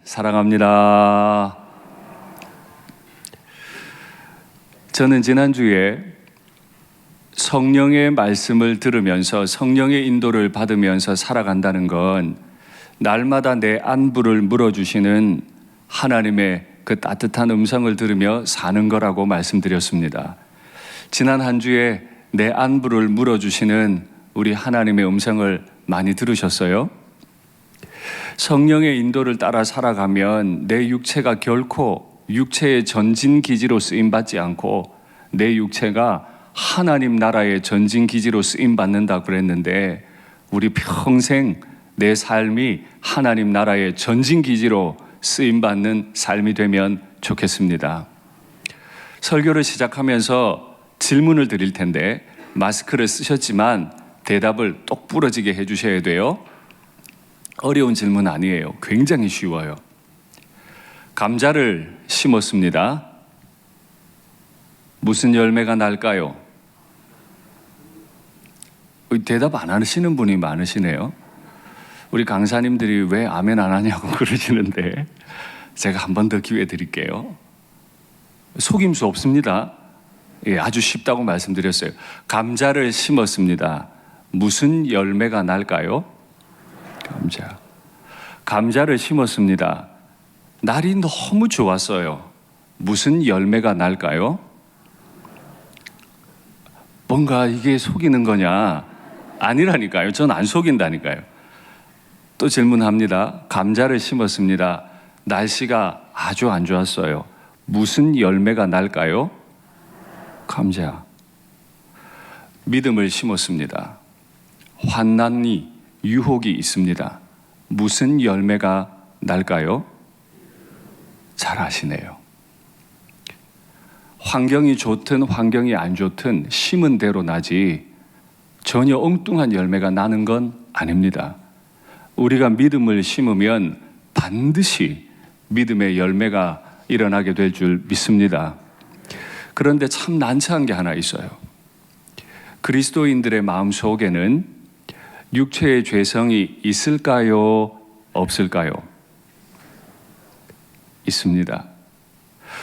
사랑합니다. 저는 지난주에 성령의 말씀을 들으면서 성령의 인도를 받으면서 살아간다는 건 날마다 내 안부를 물어주시는 하나님의 그 따뜻한 음성을 들으며 사는 거라고 말씀드렸습니다. 지난 한 주에 내 안부를 물어주시는 우리 하나님의 음성을 많이 들으셨어요? 성령의 인도를 따라 살아가면 내 육체가 결코 육체의 전진기지로 쓰임받지 않고 내 육체가 하나님 나라의 전진기지로 쓰임받는다고 그랬는데 우리 평생 내 삶이 하나님 나라의 전진기지로 쓰임받는 삶이 되면 좋겠습니다. 설교를 시작하면서 질문을 드릴 텐데 마스크를 쓰셨지만 대답을 똑 부러지게 해주셔야 돼요. 어려운 질문 아니에요. 굉장히 쉬워요. 감자를 심었습니다. 무슨 열매가 날까요? 대답 안 하시는 분이 많으시네요. 우리 강사님들이 왜 아멘 안 하냐고 그러시는데 제가 한 번 더 기회 드릴게요. 속임수 없습니다. 아주 쉽다고 말씀드렸어요. 감자를 심었습니다. 무슨 열매가 날까요? 감자를 심었습니다. 날이 너무 좋았어요. 무슨 열매가 날까요? 뭔가 이게 속이는 거냐? 아니라니까요. 전 안 속인다니까요. 또 질문합니다. 감자를 심었습니다. 날씨가 아주 안 좋았어요. 무슨 열매가 날까요? 감자. 믿음을 심었습니다. 환난이 유혹이 있습니다. 무슨 열매가 날까요? 잘 아시네요. 환경이 좋든 환경이 안 좋든 심은 대로 나지 전혀 엉뚱한 열매가 나는 건 아닙니다. 우리가 믿음을 심으면 반드시 믿음의 열매가 일어나게 될 줄 믿습니다. 그런데 참 난처한 게 하나 있어요. 그리스도인들의 마음속에는 육체의 죄성이 있을까요? 없을까요? 있습니다.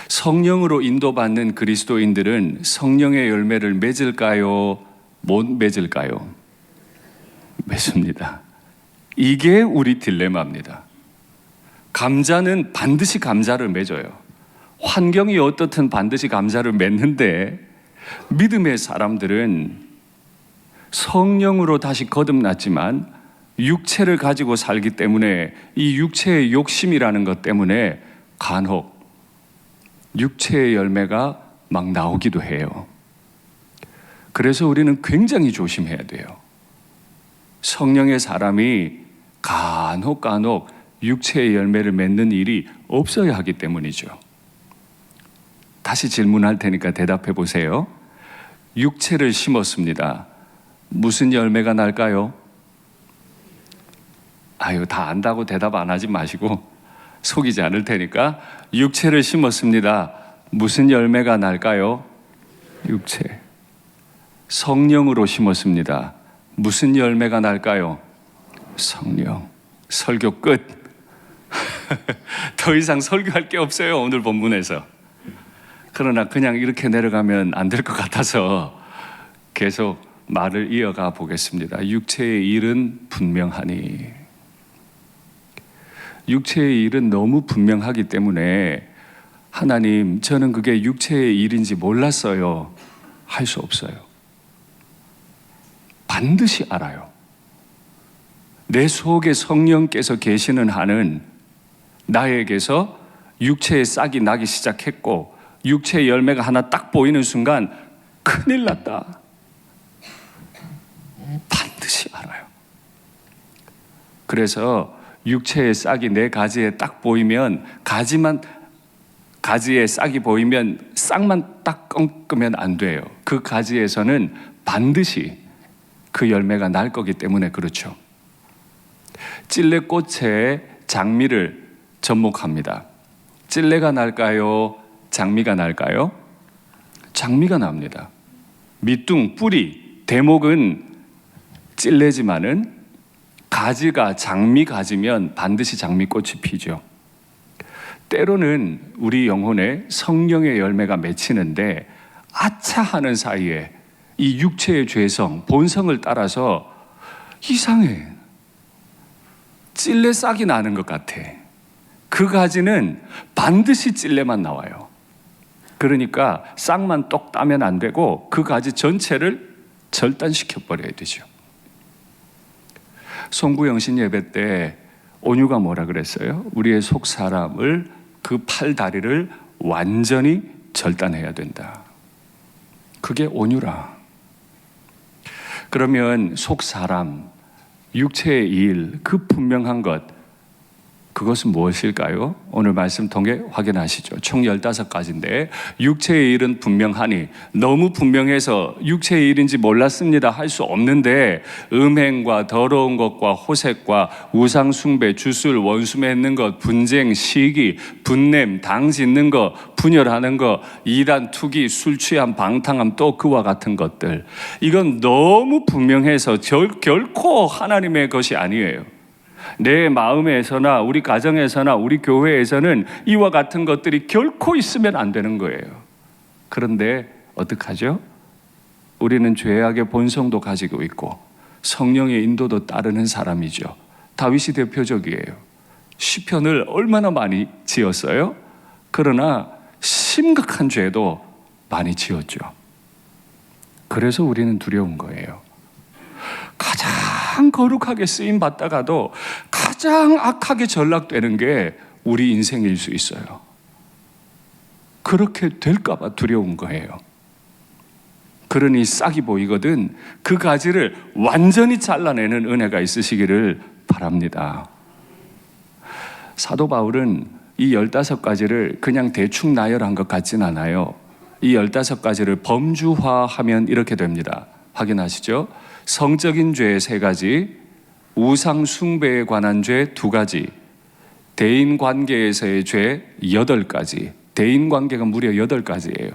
성령으로 인도받는 그리스도인들은 성령의 열매를 맺을까요? 못 맺을까요? 맺습니다. 이게 우리 딜레마입니다. 감자는 반드시 감자를 맺어요. 환경이 어떻든 반드시 감자를 맺는데 믿음의 사람들은 성령으로 다시 거듭났지만 육체를 가지고 살기 때문에 이 육체의 욕심이라는 것 때문에 간혹 육체의 열매가 막 나오기도 해요. 그래서 우리는 굉장히 조심해야 돼요. 성령의 사람이 간혹 육체의 열매를 맺는 일이 없어야 하기 때문이죠. 다시 질문할 테니까 대답해 보세요. 육체를 심었습니다. 무슨 열매가 날까요? 다 안다고 대답 안 하지 마시고 속이지 않을 테니까 육체를 심었습니다. 무슨 열매가 날까요? 육체. 성령으로 심었습니다. 무슨 열매가 날까요? 성령. 설교 끝. 더 이상 설교할 게 없어요, 오늘 본문에서. 그러나 그냥 이렇게 내려가면 안 될 것 같아서 계속 말을 이어가 보겠습니다. 육체의 일은 분명하니. 육체의 일은 너무 분명하기 때문에 하나님, 저는 그게 육체의 일인지 몰랐어요. 할 수 없어요. 반드시 알아요. 내 속에 성령께서 계시는 한은 나에게서 육체의 싹이 나기 시작했고 육체의 열매가 하나 딱 보이는 순간 큰일 났다. 반드시 알아요. 그래서 육체의 싹이 내 가지에 딱 보이면 가지에 싹이 보이면 싹만 딱 꺾으면 안 돼요. 그 가지에서는 반드시 그 열매가 날 거기 때문에 그렇죠. 찔레꽃의 장미를 접목합니다. 찔레가 날까요? 장미가 날까요? 장미가 납니다. 밑둥, 뿌리, 대목은 찔레지만은 가지가 장미 가지면 반드시 장미꽃이 피죠. 때로는 우리 영혼에 성령의 열매가 맺히는데 아차 하는 사이에 이 육체의 죄성, 본성을 따라서 이상해. 찔레 싹이 나는 것 같아. 그 가지는 반드시 찔레만 나와요. 그러니까 싹만 똑 따면 안 되고 그 가지 전체를 절단시켜 버려야 되죠. 송구영신 예배 때 온유가 뭐라 그랬어요? 우리의 속 사람을, 그 팔 다리를 완전히 절단해야 된다. 그게 온유라. 그러면 속 사람, 육체의 일, 그 분명한 것, 그것은 무엇일까요? 오늘 말씀 통해 확인하시죠. 총 15가지인데 육체의 일은 분명하니, 너무 분명해서 육체의 일인지 몰랐습니다 할 수 없는데, 음행과 더러운 것과 호색과 우상 숭배, 주술, 원수 맺는 것, 분쟁, 시기, 분냄, 당 짓는 것, 분열하는 것, 이단, 투기, 술 취함, 방탕함, 또 그와 같은 것들, 이건 너무 분명해서 결코 하나님의 것이 아니에요. 내 마음에서나 우리 가정에서나 우리 교회에서는 이와 같은 것들이 결코 있으면 안 되는 거예요. 그런데 어떡하죠? 우리는 죄악의 본성도 가지고 있고 성령의 인도도 따르는 사람이죠. 다윗이 대표적이에요. 시편을 얼마나 많이 지었어요? 그러나 심각한 죄도 많이 지었죠. 그래서 우리는 두려운 거예요. 가장 거룩하게 쓰임 받다가도 가장 악하게 전락되는 게 우리 인생일 수 있어요. 그렇게 될까 봐 두려운 거예요. 그러니 싹이 보이거든 그 가지를 완전히 잘라내는 은혜가 있으시기를 바랍니다. 사도 바울은 이 15가지를 그냥 대충 나열한 것 같진 않아요. 이 15가지를 범주화하면 이렇게 됩니다. 확인하시죠? 성적인 죄 3가지, 우상 숭배에 관한 죄 2가지, 대인 관계에서의 죄 8가지. 대인 관계가 무려 8가지예요.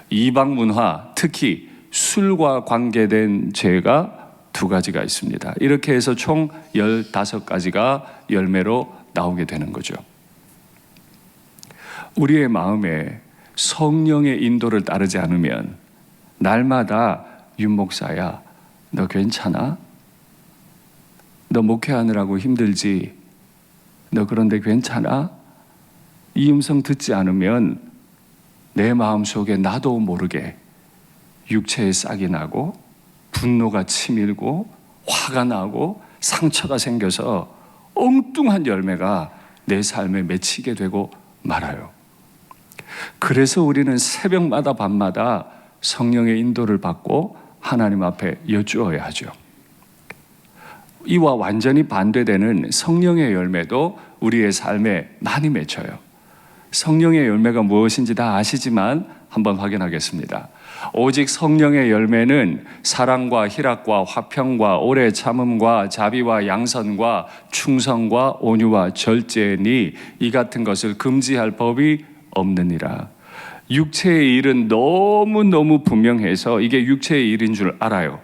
이방 문화, 특히 술과 관계된 죄가 2가지가 있습니다. 이렇게 해서 총 15가지가 열매로 나오게 되는 거죠. 우리의 마음에 성령의 인도를 따르지 않으면 날마다 윤 목사야, 너 괜찮아? 너 목회하느라고 힘들지? 너 그런데 괜찮아? 이 음성 듣지 않으면 내 마음속에 나도 모르게 육체의 싹이 나고 분노가 치밀고 화가 나고 상처가 생겨서 엉뚱한 열매가 내 삶에 맺히게 되고 말아요. 그래서 우리는 새벽마다 밤마다 성령의 인도를 받고 하나님 앞에 여쭈어야 하죠. 이와 완전히 반대되는 성령의 열매도 우리의 삶에 많이 맺혀요. 성령의 열매가 무엇인지 다 아시지만 한번 확인하겠습니다. 오직 성령의 열매는 사랑과 희락과 화평과 오래 참음과 자비와 양선과 충성과 온유와 절제니 이 같은 것을 금지할 법이 없느니라. 육체의 일은 너무너무 분명해서 이게 육체의 일인 줄 알아요.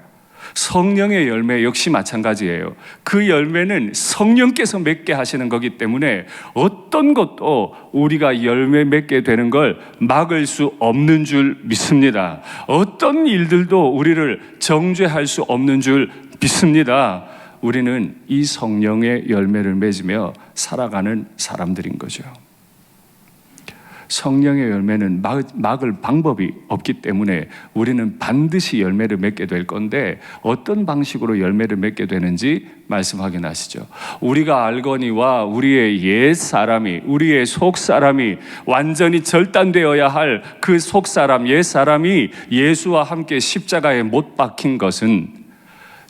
성령의 열매 역시 마찬가지예요. 그 열매는 성령께서 맺게 하시는 거기 때문에 어떤 것도 우리가 열매 맺게 되는 걸 막을 수 없는 줄 믿습니다. 어떤 일들도 우리를 정죄할 수 없는 줄 믿습니다. 우리는 이 성령의 열매를 맺으며 살아가는 사람들인 거죠. 성령의 열매는 막을 방법이 없기 때문에 우리는 반드시 열매를 맺게 될 건데 어떤 방식으로 열매를 맺게 되는지 말씀 확인하시죠. 우리가 알거니와 우리의 옛사람이, 우리의 속사람이 완전히 절단되어야 할 그 속사람, 옛사람이 예수와 함께 십자가에 못 박힌 것은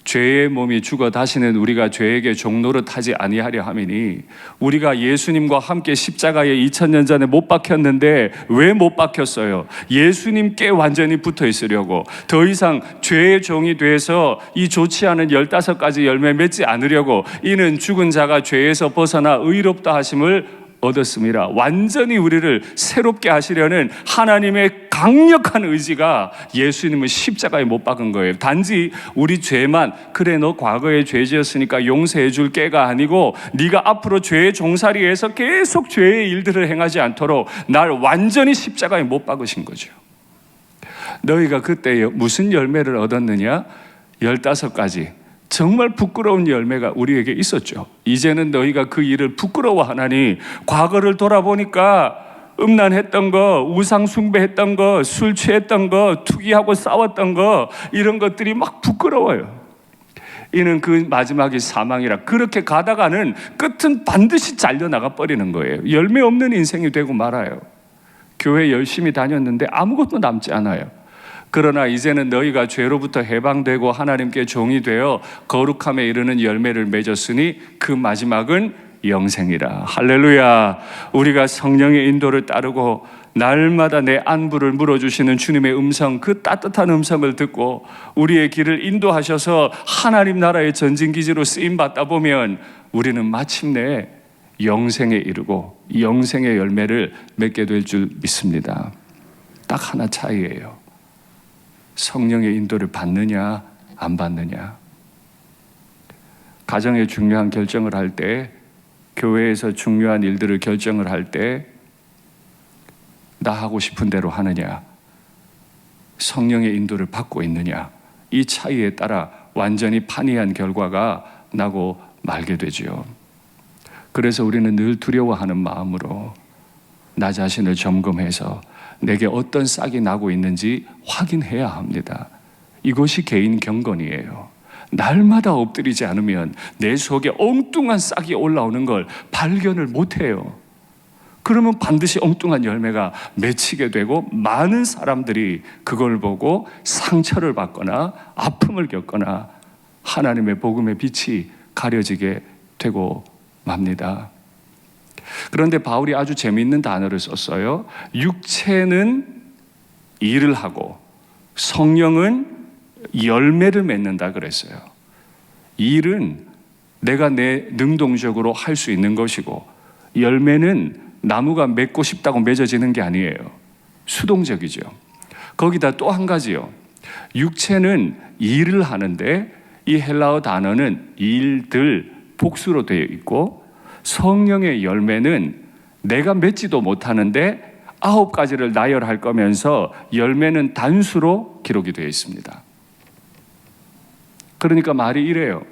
죄의 몸이 죽어 다시는 우리가 죄에게 종노릇하지 아니하려 함이니, 우리가 예수님과 함께 십자가에 2000년 전에 못 박혔는데 왜 못 박혔어요? 예수님께 완전히 붙어 있으려고, 더 이상 죄의 종이 돼서 이 좋지 않은 15가지 열매 맺지 않으려고. 이는 죽은 자가 죄에서 벗어나 의롭다 하심을 얻었습니다. 완전히 우리를 새롭게 하시려는 하나님의 강력한 의지가 예수님을 십자가에 못 박은 거예요. 단지 우리 죄만, 그래 너 과거에 죄 지었으니까 용서해 줄게가 아니고, 네가 앞으로 죄의 종살이에서 계속 죄의 일들을 행하지 않도록 날 완전히 십자가에 못 박으신 거죠. 너희가 그때 무슨 열매를 얻었느냐? 15가지 정말 부끄러운 열매가 우리에게 있었죠. 이제는 너희가 그 일을 부끄러워하나니, 과거를 돌아보니까 음란했던 거, 우상 숭배했던 거, 술 취했던 거, 투기하고 싸웠던 거, 이런 것들이 막 부끄러워요. 이는 그 마지막이 사망이라. 그렇게 가다가는 끝은 반드시 잘려나가 버리는 거예요. 열매 없는 인생이 되고 말아요. 교회 열심히 다녔는데 아무것도 남지 않아요. 그러나 이제는 너희가 죄로부터 해방되고 하나님께 종이 되어 거룩함에 이르는 열매를 맺었으니 그 마지막은 영생이라. 할렐루야. 우리가 성령의 인도를 따르고 날마다 내 안부를 물어주시는 주님의 음성, 그 따뜻한 음성을 듣고 우리의 길을 인도하셔서 하나님 나라의 전진기지로 쓰임받다 보면 우리는 마침내 영생에 이르고 영생의 열매를 맺게 될 줄 믿습니다. 딱 하나 차이예요. 성령의 인도를 받느냐 안 받느냐. 가정에 중요한 결정을 할 때, 교회에서 중요한 일들을 결정을 할 때 나 하고 싶은 대로 하느냐, 성령의 인도를 받고 있느냐, 이 차이에 따라 완전히 판이한 결과가 나고 말게 되지요. 그래서 우리는 늘 두려워하는 마음으로 나 자신을 점검해서 내게 어떤 싹이 나고 있는지 확인해야 합니다. 이것이 개인 경건이에요. 날마다 엎드리지 않으면 내 속에 엉뚱한 싹이 올라오는 걸 발견을 못해요. 그러면 반드시 엉뚱한 열매가 맺히게 되고 많은 사람들이 그걸 보고 상처를 받거나 아픔을 겪거나 하나님의 복음의 빛이 가려지게 되고 맙니다. 그런데 바울이 아주 재미있는 단어를 썼어요. 육체는 일을 하고 성령은 열매를 맺는다 그랬어요. 일은 내가 내 능동적으로 할 수 있는 것이고, 열매는 나무가 맺고 싶다고 맺어지는 게 아니에요. 수동적이죠. 거기다 또 한 가지요. 육체는 일을 하는데 이 헬라어 단어는 일들, 복수로 되어 있고, 성령의 열매는 내가 맺지도 못하는데 9가지를 나열할 거면서 열매는 단수로 기록이 되어 있습니다. 그러니까 말이 이래요.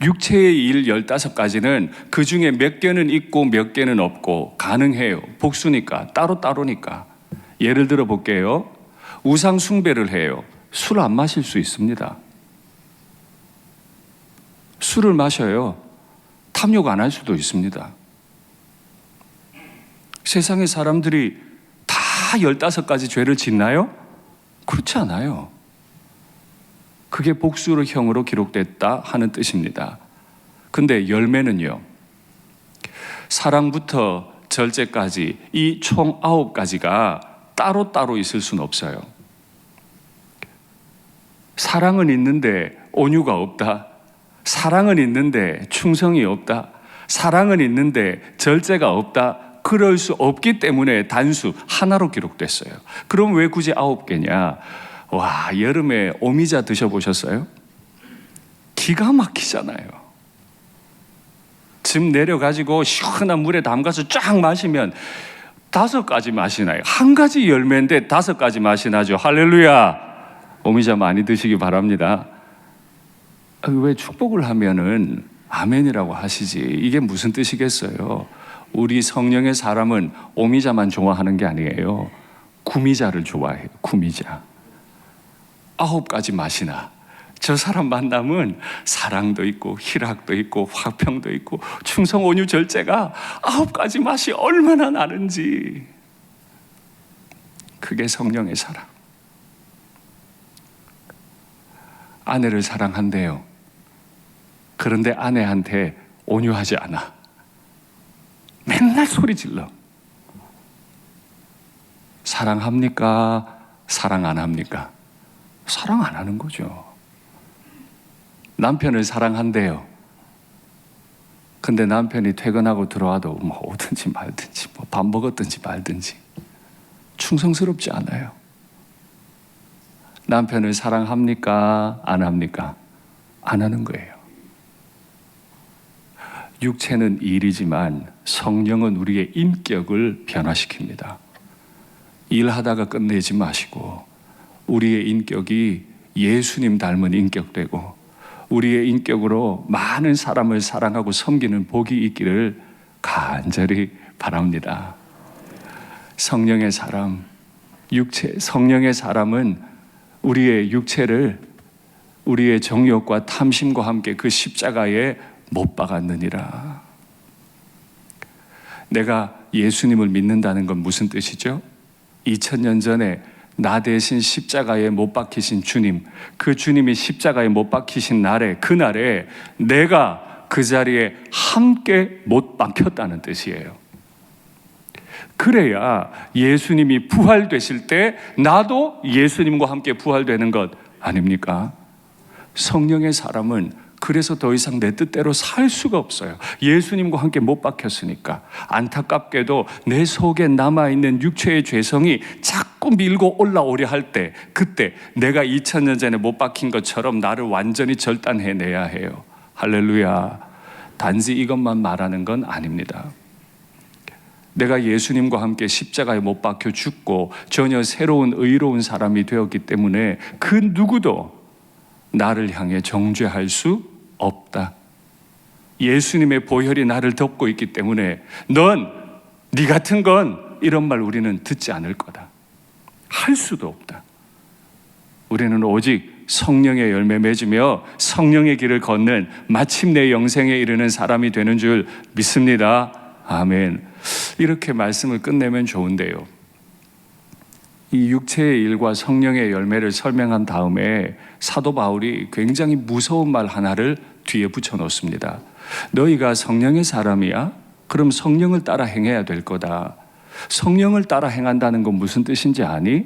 육체의 일 15가지는 그 중에 몇 개는 있고 몇 개는 없고 가능해요. 복수니까, 따로따로니까. 예를 들어 볼게요. 우상 숭배를 해요. 술 안 마실 수 있습니다. 술을 마셔요. 탐욕 안 할 수도 있습니다. 세상의 사람들이 다 15가지 죄를 짓나요? 그렇지 않아요. 그게 복수로 형으로 기록됐다 하는 뜻입니다. 근데 열매는요, 사랑부터 절제까지 이 총 9가지가 따로따로 있을 수는 없어요. 사랑은 있는데 온유가 없다. 사랑은 있는데 충성이 없다. 사랑은 있는데 절제가 없다. 그럴 수 없기 때문에 단수 하나로 기록됐어요. 그럼 왜 굳이 9개냐? 와, 여름에 오미자 드셔보셨어요? 기가 막히잖아요. 즙 내려가지고 시원한 물에 담가서 쫙 마시면 5가지 맛이 나요. 한 가지 열매인데 5가지 맛이 나죠. 할렐루야. 오미자 많이 드시기 바랍니다. 왜 축복을 하면은 아멘이라고 하시지? 이게 무슨 뜻이겠어요? 우리 성령의 사람은 오미자만 좋아하는 게 아니에요. 구미자를 좋아해요. 구미자. 9가지 맛이 나. 저 사람 만나면 사랑도 있고 희락도 있고 화평도 있고 충성 온유 절제가 9가지 맛이 얼마나 나는지. 그게 성령의 사랑. 아내를 사랑한대요. 그런데 아내한테 온유하지 않아. 맨날 소리 질러. 사랑합니까? 사랑 안 합니까? 사랑 안 하는 거죠. 남편을 사랑한대요. 근데 남편이 퇴근하고 들어와도 뭐 오든지 말든지, 뭐 밥 먹었든지 말든지 충성스럽지 않아요. 남편을 사랑합니까? 안 합니까? 안 하는 거예요. 육체는 일이지만 성령은 우리의 인격을 변화시킵니다. 일하다가 끝내지 마시고 우리의 인격이 예수님 닮은 인격되고 우리의 인격으로 많은 사람을 사랑하고 섬기는 복이 있기를 간절히 바랍니다. 성령의 사람, 성령의 사람은 우리의 육체를 우리의 정욕과 탐심과 함께 그 십자가에 못 박았느니라. 내가 예수님을 믿는다는 건 무슨 뜻이죠? 2000년 전에 나 대신 십자가에 못 박히신 주님, 그 주님이 십자가에 못 박히신 날에, 그날에 내가 그 자리에 함께 못 박혔다는 뜻이에요. 그래야 예수님이 부활되실 때 나도 예수님과 함께 부활되는 것 아닙니까? 성령의 사람은 그래서 더 이상 내 뜻대로 살 수가 없어요. 예수님과 함께 못 박혔으니까. 안타깝게도 내 속에 남아있는 육체의 죄성이 자꾸 밀고 올라오려 할 때, 그때 내가 2000년 전에 못 박힌 것처럼 나를 완전히 절단해내야 해요. 할렐루야. 단지 이것만 말하는 건 아닙니다. 내가 예수님과 함께 십자가에 못 박혀 죽고 전혀 새로운 의로운 사람이 되었기 때문에 그 누구도 나를 향해 정죄할 수 없다. 예수님의 보혈이 나를 덮고 있기 때문에 네 같은 건 이런 말 우리는 듣지 않을 거다. 할 수도 없다. 우리는 오직 성령의 열매 맺으며 성령의 길을 걷는 마침내 영생에 이르는 사람이 되는 줄 믿습니다. 아멘. 이렇게 말씀을 끝내면 좋은데요. 이 육체의 일과 성령의 열매를 설명한 다음에 사도 바울이 굉장히 무서운 말 하나를 뒤에 붙여놓습니다. 너희가 성령의 사람이야? 그럼 성령을 따라 행해야 될 거다. 성령을 따라 행한다는 건 무슨 뜻인지 아니?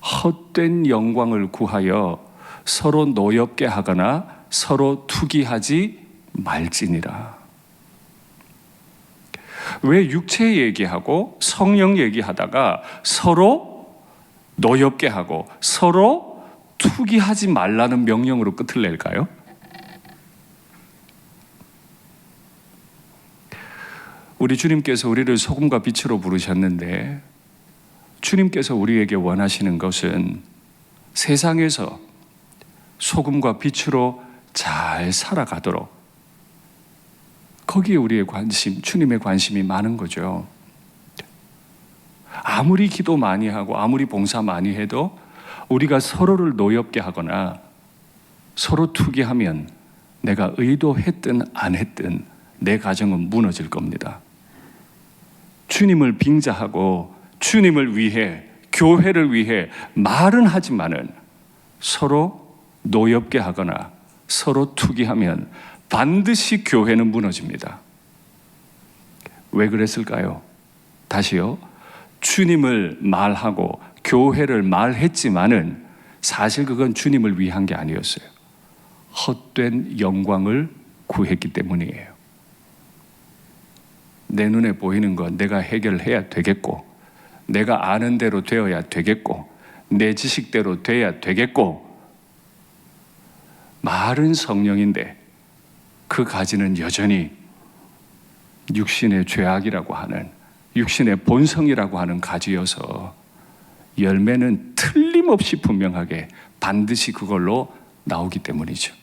헛된 영광을 구하여 서로 노엽게 하거나 서로 투기하지 말지니라. 왜 육체 얘기하고 성령 얘기하다가 서로 노엽게 하고 서로 투기하지 말라는 명령으로 끝을 낼까요? 우리 주님께서 우리를 소금과 빛으로 부르셨는데 주님께서 우리에게 원하시는 것은 세상에서 소금과 빛으로 잘 살아가도록 거기에 우리의 관심, 주님의 관심이 많은 거죠. 아무리 기도 많이 하고 아무리 봉사 많이 해도 우리가 서로를 노엽게 하거나 서로 투기하면 내가 의도했든 안 했든 내 가정은 무너질 겁니다. 주님을 빙자하고 주님을 위해, 교회를 위해 말은 하지만은 서로 노엽게 하거나 서로 투기하면 반드시 교회는 무너집니다. 왜 그랬을까요? 다시요. 주님을 말하고 교회를 말했지만은 사실 그건 주님을 위한 게 아니었어요. 헛된 영광을 구했기 때문이에요. 내 눈에 보이는 건 내가 해결해야 되겠고, 내가 아는 대로 되어야 되겠고, 내 지식대로 돼야 되겠고, 말은 성령인데 그 가지는 여전히 육신의 죄악이라고 하는, 육신의 본성이라고 하는 가지여서 열매는 틀림없이 분명하게 반드시 그걸로 나오기 때문이죠.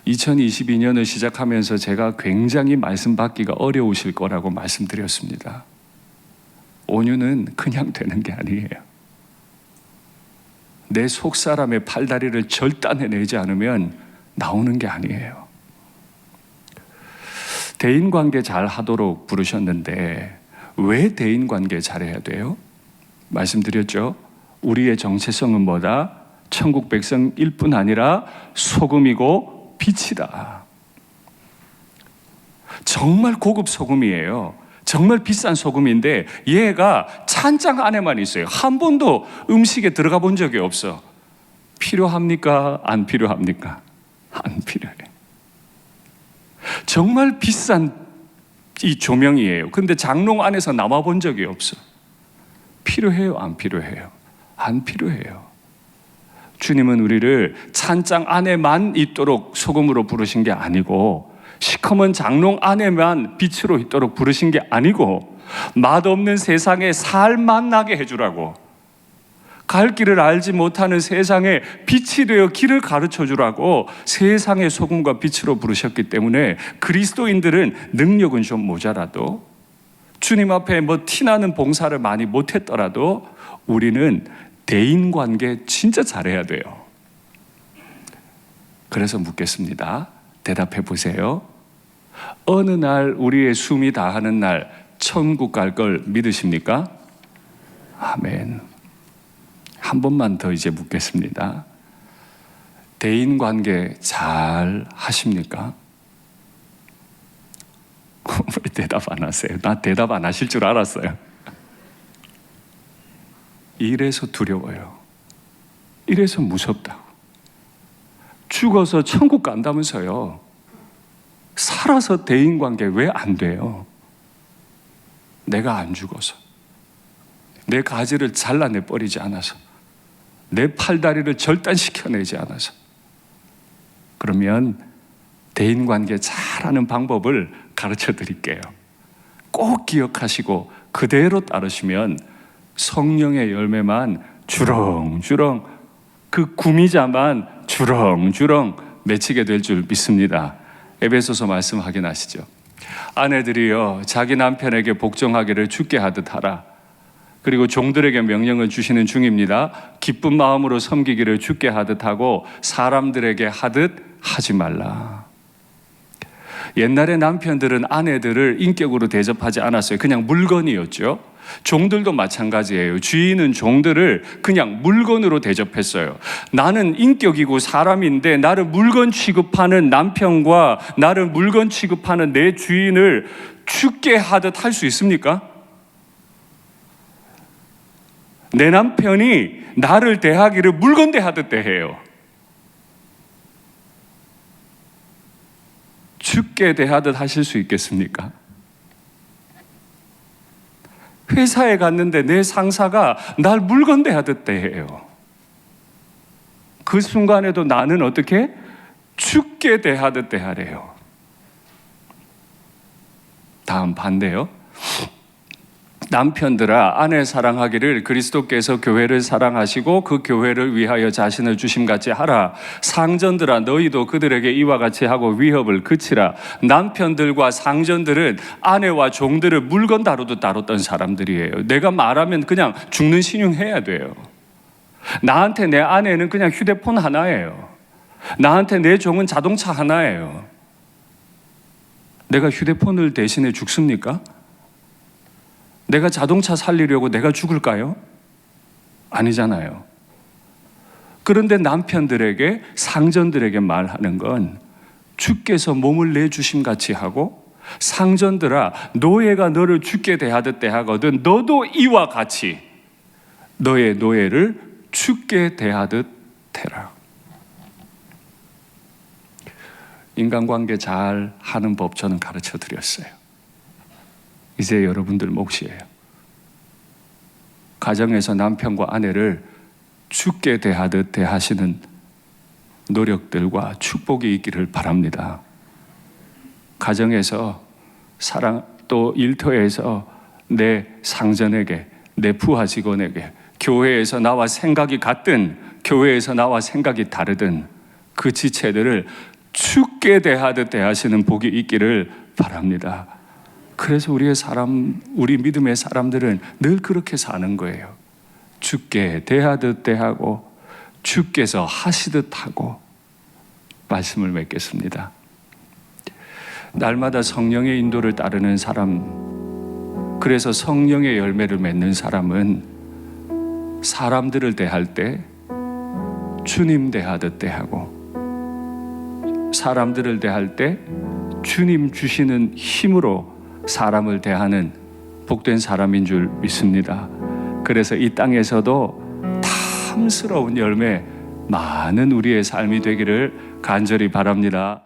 2022년을 시작하면서 제가 굉장히 말씀 받기가 어려우실 거라고 말씀드렸습니다. 온유는 그냥 되는 게 아니에요. 내 속사람의 팔다리를 절단해내지 않으면 나오는 게 아니에요. 대인관계 잘 하도록 부르셨는데 왜 대인관계 잘해야 돼요? 말씀드렸죠. 우리의 정체성은 뭐다? 천국 백성일 뿐 아니라 소금이고 빛이다. 정말 고급 소금이에요. 정말 비싼 소금인데 얘가 찬장 안에만 있어요. 한 번도 음식에 들어가 본 적이 없어. 필요합니까? 안 필요합니까? 안 필요해. 정말 비싼 이 조명이에요. 근데 장롱 안에서 나와 본 적이 없어. 필요해요? 안 필요해요? 안 필요해요. 주님은 우리를 찬장 안에만 있도록 소금으로 부르신 게 아니고, 시커먼 장롱 안에만 빛으로 있도록 부르신 게 아니고, 맛없는 세상에 살 맛나게 해주라고, 갈 길을 알지 못하는 세상에 빛이 되어 길을 가르쳐 주라고 세상의 소금과 빛으로 부르셨기 때문에, 그리스도인들은 능력은 좀 모자라도, 주님 앞에 뭐 티나는 봉사를 많이 못했더라도 우리는 대인관계 진짜 잘해야 돼요. 그래서 묻겠습니다. 대답해 보세요. 어느 날 우리의 숨이 다하는 날 천국 갈 걸 믿으십니까? 아멘. 한 번만 더 이제 묻겠습니다. 대인관계 잘 하십니까? 왜 대답 안 하세요? 나 대답 안 하실 줄 알았어요. 이래서 두려워요. 이래서 무섭다고. 죽어서 천국 간다면서요. 살아서 대인관계 왜 안 돼요? 내가 안 죽어서, 내 가지를 잘라내 버리지 않아서, 내 팔다리를 절단시켜내지 않아서. 그러면 대인관계 잘하는 방법을 가르쳐 드릴게요. 꼭 기억하시고 그대로 따르시면 성령의 열매만 주렁주렁, 그 구미자만 주렁주렁 맺히게 될 줄 믿습니다. 에베소서 말씀 확인하시죠. 아내들이여 자기 남편에게 복종하기를 주께 하듯 하라. 그리고 종들에게 명령을 주시는 중입니다. 기쁜 마음으로 섬기기를 주께 하듯 하고 사람들에게 하듯 하지 말라. 옛날에 남편들은 아내들을 인격으로 대접하지 않았어요. 그냥 물건이었죠. 종들도 마찬가지예요. 주인은 종들을 그냥 물건으로 대접했어요. 나는 인격이고 사람인데 나를 물건 취급하는 남편과 나를 물건 취급하는 내 주인을 죽게 하듯 할 수 있습니까? 내 남편이 나를 대하기를 물건 대하듯 대해요. 죽게 대하듯 하실 수 있겠습니까? 회사에 갔는데 내 상사가 날 물건 대하듯 대해요. 그 순간에도 나는 어떻게? 죽게 대하듯 대하래요. 다음 반대요. 남편들아 아내 사랑하기를 그리스도께서 교회를 사랑하시고 그 교회를 위하여 자신을 주심같이 하라. 상전들아 너희도 그들에게 이와 같이 하고 위협을 그치라. 남편들과 상전들은 아내와 종들을 물건 다루듯 다뤘던 사람들이에요. 내가 말하면 그냥 죽는 신용해야 돼요. 나한테 내 아내는 그냥 휴대폰 하나예요. 나한테 내 종은 자동차 하나예요. 내가 휴대폰을 대신해 죽습니까? 내가 자동차 살리려고 내가 죽을까요? 아니잖아요. 그런데 남편들에게, 상전들에게 말하는 건 주께서 몸을 내주심 같이 하고, 상전들아 노예가 너를 죽게 대하듯 대하거든 너도 이와 같이 너의 노예를 죽게 대하듯 대라. 인간관계 잘 하는 법 저는 가르쳐 드렸어요. 이제 여러분들 몫이에요. 가정에서 남편과 아내를 죽게 대하듯 대하시는 노력들과 축복이 있기를 바랍니다. 가정에서 사랑, 또 일터에서 내 상전에게, 내 부하 직원에게, 교회에서 나와 생각이 같든 교회에서 나와 생각이 다르든 그 지체들을 죽게 대하듯 대하시는 복이 있기를 바랍니다. 그래서 우리 믿음의 사람들은 늘 그렇게 사는 거예요. 죽게 대하듯 대하고 주께서 하시듯 하고. 말씀을 맺겠습니다. 날마다 성령의 인도를 따르는 사람, 그래서 성령의 열매를 맺는 사람은 사람들을 대할 때 주님 대하듯 대하고, 사람들을 대할 때 주님 주시는 힘으로 사람을 대하는 복된 사람인 줄 믿습니다. 그래서 이 땅에서도 탐스러운 열매 많은 우리의 삶이 되기를 간절히 바랍니다.